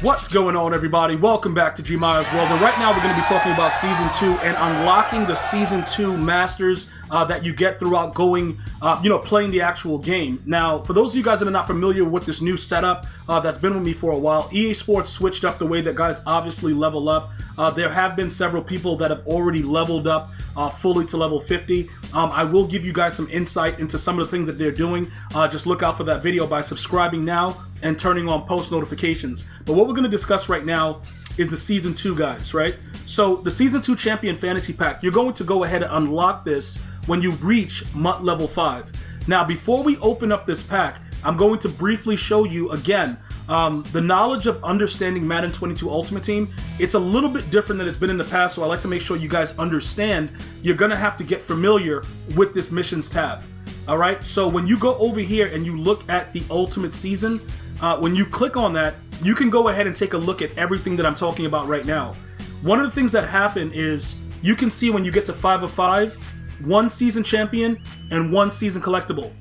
What's going on, everybody? Welcome back to GmiasWorld, and right now we're going to be talking about Season 2 and unlocking the Season 2 Masters that you get throughout going, playing the actual game. Now, for those of you guys that are not familiar with this new setup that's been with me for a while, EA Sports switched up the way that guys obviously level up. There have been several people that have already leveled up fully to level 50. I will give you guys some insight into some of the things that they're doing. Just look out for that video by subscribing now and turning on post notifications. But what we're going to discuss right now is the Season 2 guys, right? So the Season 2 Champion Fantasy Pack, you're going to go ahead and unlock this when you reach MUT level 5. Now, before we open up this pack, I'm going to briefly show you again the knowledge of understanding Madden 22 Ultimate Team. It's a little bit different than it's been in the past, so I like to make sure you guys understand you're going to have to get familiar with this missions tab. All right, so when you go over here and you look at the Ultimate Season, when you click on that, you can go ahead and take a look at everything that I'm talking about right now. One of the things that happen is you can see when you get to 5 of 5, 1 season champion and 1 season collectible.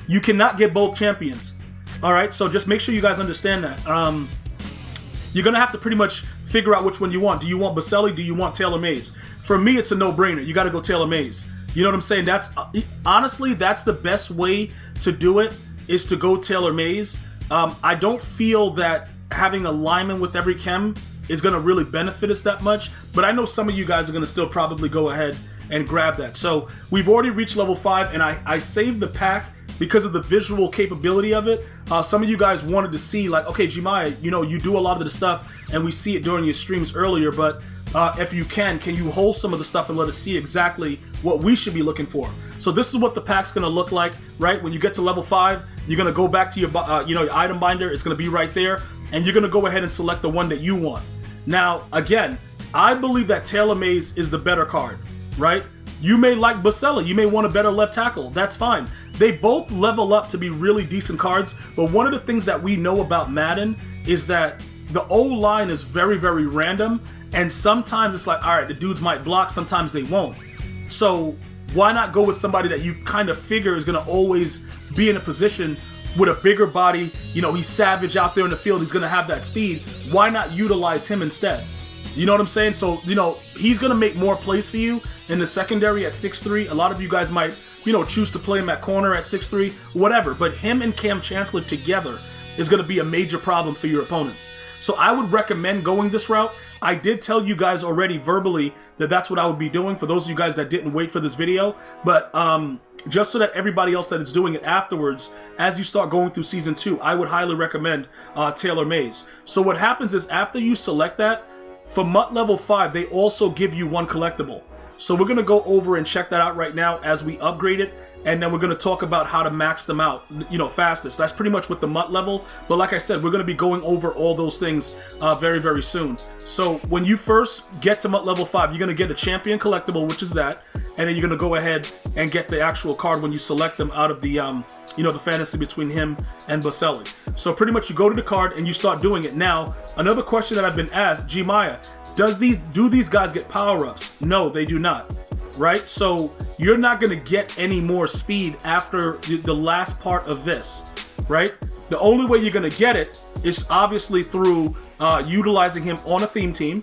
You cannot get both champions. All right, so just make sure you guys understand that. You're going to have to pretty much figure out which one you want. Do you want Boselli? Do you want Taylor Mays? For me, it's a no-brainer. You got to go Taylor Mays. You know what I'm saying? That's honestly, that's the best way to do it, is to go Taylor Mays. I don't feel that having a lineman with every chem is going to really benefit us that much, but I know some of you guys are going to still probably go ahead and grab that. So we've already reached level 5, and I saved the pack because of the visual capability of it. Some of you guys wanted to see, like, okay, Gmia, you do a lot of the stuff, and we see it during your streams earlier, but if you can you hold some of the stuff and let us see exactly what we should be looking for? So this is what the pack's going to look like, right? When you get to level 5, you're going to go back to your, your item binder. It's going to be right there, and you're going to go ahead and select the one that you want. Now, again, I believe that Taylor Mays is the better card, right? You may like Boselli. You may want a better left tackle. That's fine. They both level up to be really decent cards, but one of the things that we know about Madden is that the O-line is very, very random, and sometimes it's like, all right, the dudes might block, sometimes they won't. So why not go with somebody that you kind of figure is going to always be in a position with a bigger body? He's savage out there in the field. He's going to have that speed. Why not utilize him instead? You know what I'm saying? So, he's going to make more plays for you in the secondary at 6'3". A lot of you guys might, choose to play him at corner at 6'3", whatever. But him and Cam Chancellor together is going to be a major problem for your opponents. So I would recommend going this route. I did tell you guys already verbally that that's what I would be doing for those of you guys that didn't wait for this video. But just so that everybody else that is doing it afterwards, as you start going through Season 2, I would highly recommend Taylor Mays. So what happens is after you select that, for MUT level 5, they also give you 1 collectible. So we're going to go over and check that out right now as we upgrade it. And then we're going to talk about how to max them out, fastest. That's pretty much with the MUT level. But like I said, we're going to be going over all those things very, very soon. So when you first get to MUT level 5, you're going to get a champion collectible, which is that. And then you're going to go ahead and get the actual card when you select them out of the, the fantasy between him and Boselli. So pretty much you go to the card and you start doing it. Now, another question that I've been asked, Gmia, do these guys get power-ups? No, they do not. Right? So you're not going to get any more speed after the last part of this, right? The only way you're going to get it is obviously through utilizing him on a theme team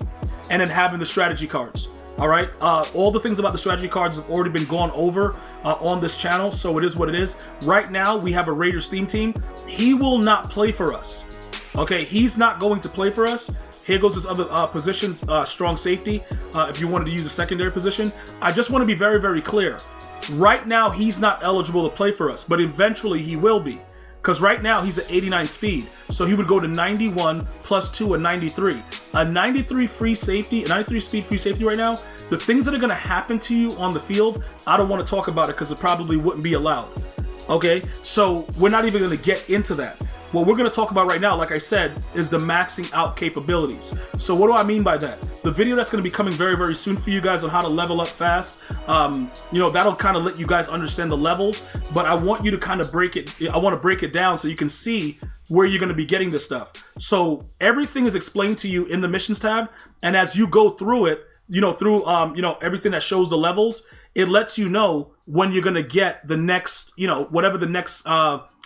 and then having the strategy cards. All right? All the things about the strategy cards have already been gone over on this channel, so it is what it is. Right now, we have a Raiders theme team. He will not play for us. Okay? He's not going to play for us. Here goes this other position, strong safety, if you wanted to use a secondary position. I just want to be very, very clear. Right now, he's not eligible to play for us, but eventually he will be. Because right now, he's at 89 speed. So he would go to 91 plus 2 and 93. A 93 free safety, a 93 speed free safety right now, the things that are going to happen to you on the field, I don't want to talk about it because it probably wouldn't be allowed. Okay? So we're not even going to get into that. What we're going to talk about right now, like I said, is the maxing out capabilities. So what do I mean by that? The video that's going to be coming very, very soon for you guys on how to level up fast, that'll kind of let you guys understand the levels, but I want you to kind of break it down so you can see where you're going to be getting this stuff. So everything is explained to you in the missions tab, and as you go through it, through everything that shows the levels, it lets you know when you're going to get the next, whatever the next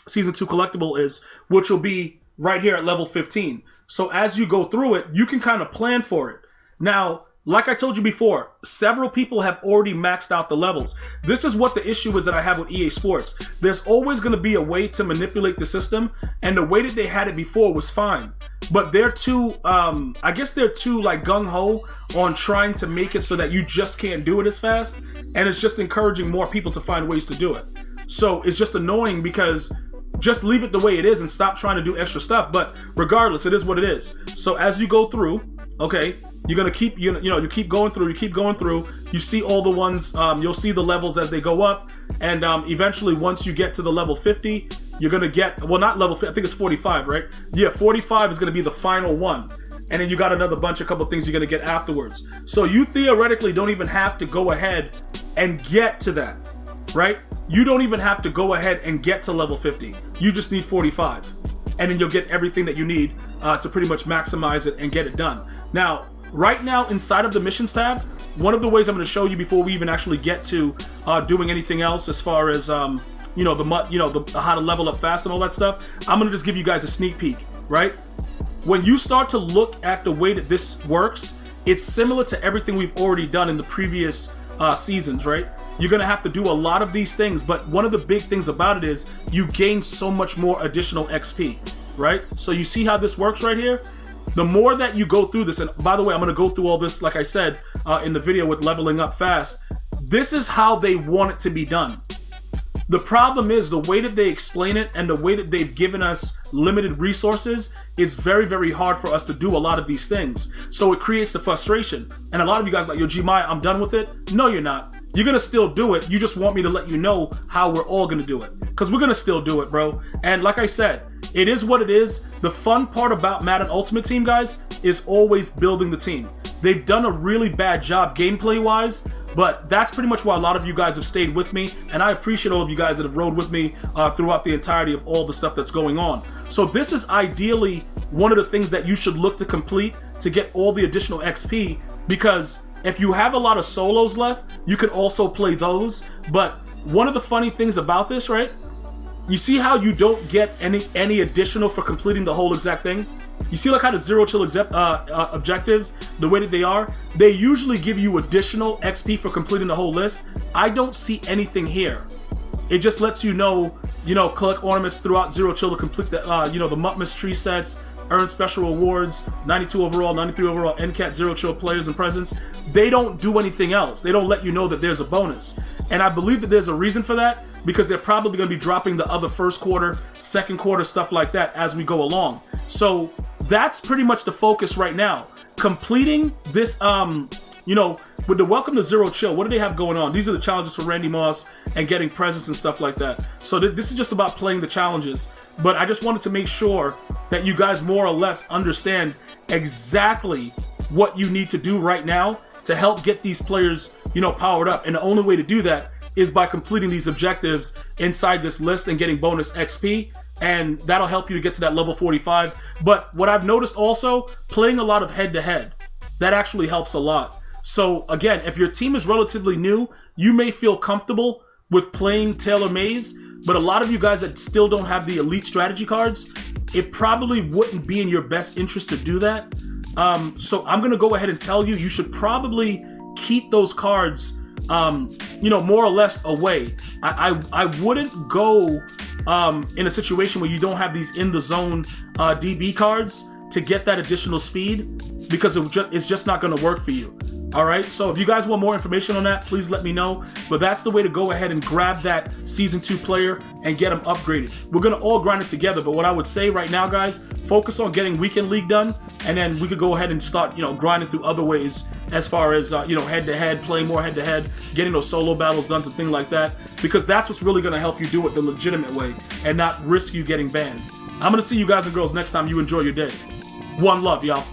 Season 2 collectible is, which will be right here at level 15. So as you go through it, you can kind of plan for it. Now, like I told you before, several people have already maxed out the levels. This is what the issue is that I have with EA Sports. There's always going to be a way to manipulate the system, and the way that they had it before was fine. But they're too, I guess they're too like gung-ho on trying to make it so that you just can't do it as fast, and it's just encouraging more people to find ways to do it. So it's just annoying because just leave it the way it is and stop trying to do extra stuff. But regardless, it is what it is. So as you go through, okay, you're gonna keep you keep going through. You see all the ones. You'll see the levels as they go up, and eventually, once you get to the level 50, you're gonna get not level 50. I think it's 45, right? Yeah, 45 is gonna be the final one, and then you got another couple things you're gonna get afterwards. So you theoretically don't even have to go ahead and get to that, right? You don't even have to go ahead and get to level 50. You just need 45, and then you'll get everything that you need to pretty much maximize it and get it done. Now, right now inside of the missions tab, one of the ways I'm going to show you before we even actually get to doing anything else as far as how to level up fast and all that stuff, I'm going to just give you guys a sneak peek, right? When you start to look at the way that this works, it's similar to everything we've already done in the previous seasons, right? You're going to have to do a lot of these things, but one of the big things about it is you gain so much more additional XP, right? So you see how this works right here? The more that you go through this, and by the way, I'm going to go through all this, like I said, in the video with leveling up fast. This is how they want it to be done. The problem is the way that they explain it and the way that they've given us limited resources, it's very, very hard for us to do a lot of these things. So it creates the frustration. And a lot of you guys are like, yo, Gmia, I'm done with it. No, you're not. You're going to still do it. You just want me to let you know how we're all going to do it. Because we're going to still do it, bro. And like I said, it is what it is. The fun part about Madden Ultimate Team, guys, is always building the team. They've done a really bad job gameplay-wise, but that's pretty much why a lot of you guys have stayed with me, and I appreciate all of you guys that have rode with me throughout the entirety of all the stuff that's going on. So this is ideally one of the things that you should look to complete to get all the additional XP, because if you have a lot of solos left, you can also play those. But one of the funny things about this, right? You see how you don't get any additional for completing the whole exact thing? You see like how the zero chill objectives, the way that they are, they usually give you additional XP for completing the whole list. I don't see anything here. It just lets you know, collect ornaments throughout zero chill to complete the, the Mutmas tree sets, earn special rewards, 92 overall, 93 overall, NCAT zero chill players and presents. They don't do anything else. They don't let you know that there's a bonus. And I believe that there's a reason for that, because they're probably going to be dropping the other first quarter, second quarter, stuff like that as we go along. So that's pretty much the focus right now. Completing this, with the Welcome to Zero Chill, what do they have going on? These are the challenges for Randy Moss and getting presents and stuff like that. So this is just about playing the challenges. But I just wanted to make sure that you guys more or less understand exactly what you need to do right now to help get these players, powered up. And the only way to do that is by completing these objectives inside this list and getting bonus XP. And that'll help you to get to that level 45. But what I've noticed also, playing a lot of head-to-head, that actually helps a lot. So again, if your team is relatively new, you may feel comfortable with playing Taylor Mays, but a lot of you guys that still don't have the elite strategy cards, it probably wouldn't be in your best interest to do that. So I'm going to go ahead and tell you, you should probably keep those cards, more or less away. I wouldn't go in a situation where you don't have these in the zone DB cards to get that additional speed, because it's just not going to work for you. All right, so if you guys want more information on that, please let me know. But that's the way to go ahead and grab that Season 2 player and get them upgraded. We're going to all grind it together, but what I would say right now, guys, focus on getting Weekend League done, and then we could go ahead and start, grinding through other ways as far as, head-to-head, playing more head-to-head, getting those solo battles done, and things like that, because that's what's really going to help you do it the legitimate way and not risk you getting banned. I'm going to see you guys and girls next time. You enjoy your day. One love, y'all.